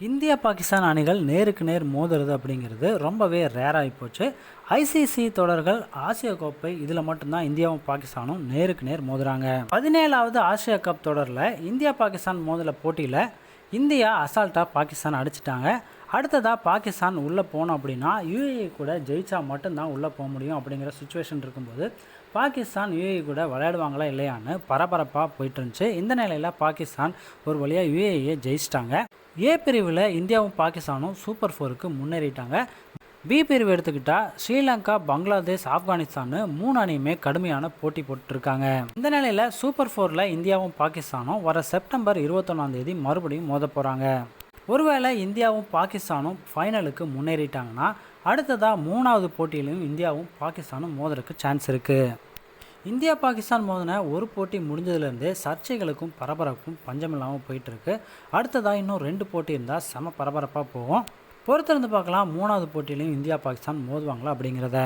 India Pakistan அணிகள் நேருக்கு நேர் மோதுறது அப்படிங்கிறது ரொம்பவே ரேராகி போச்சு. ஐசிசி தொடர்கள், ஆசிய கோப்பை இதில் மட்டும்தான் இந்தியாவும் பாகிஸ்தானும் நேருக்கு நேர் மோதுறாங்க. 17வது ஆசிய கப் தொடரில் இந்தியா பாகிஸ்தான் மோதல போட்டியில் இந்தியா அசால்ட்டாக பாகிஸ்தான் அடிச்சிட்டாங்க. அடுத்ததாக பாகிஸ்தான் உள்ளே போனோம் அப்படின்னா யுஏஇ கூட ஜெயிச்சா மட்டும்தான் உள்ளே போக முடியும் அப்படிங்கிற சுச்சுவேஷன் இருக்கும்போது பாகிஸ்தான் யுஏஇ கூட விளையாடுவாங்களா இல்லையான்னு பரபரப்பாக போயிட்டு இருந்துச்சு. இந்த நிலையில் பாகிஸ்தான் ஒரு வழியாக யுஏஇயை ஜெயிச்சிட்டாங்க. ஏ பிரிவில் இந்தியாவும் பாகிஸ்தானும் சூப்பர் 4க்கு முன்னேறிட்டாங்க. பி பிரிவு எடுத்துக்கிட்டால் ஸ்ரீலங்கா, பங்களாதேஷ், ஆப்கானிஸ்தான் 3 அணியுமே கடுமையான போட்டி போட்டுருக்காங்க. இந்த நிலையில் சூப்பர் 4ல் இந்தியாவும் பாகிஸ்தானும் வர செப்டம்பர் 21 மறுபடியும் மோத போகிறாங்க. ஒருவேளை இந்தியாவும் பாகிஸ்தானும் ஃபைனலுக்கு முன்னேறிட்டாங்கன்னா அடுத்ததாக 3வது போட்டியிலையும் இந்தியாவும் பாகிஸ்தானும் மோதுறதுக்கு சான்ஸ் இருக்குது. இந்தியா பாகிஸ்தான் மோதின ஒரு போட்டி முடிஞ்சதுலேருந்தே சர்ச்சைகளுக்கும் பரபரப்பும் பஞ்சமில்லாமல் போயிட்டுருக்கு. அடுத்ததாக இன்னும் 2 போட்டி இருந்தால் செம பரபரப்பாக போகும். பொறுத்திருந்து பார்க்கலாம் 3வது போட்டியிலையும் இந்தியா பாகிஸ்தான் மோதுவாங்களா அப்படிங்கிறத.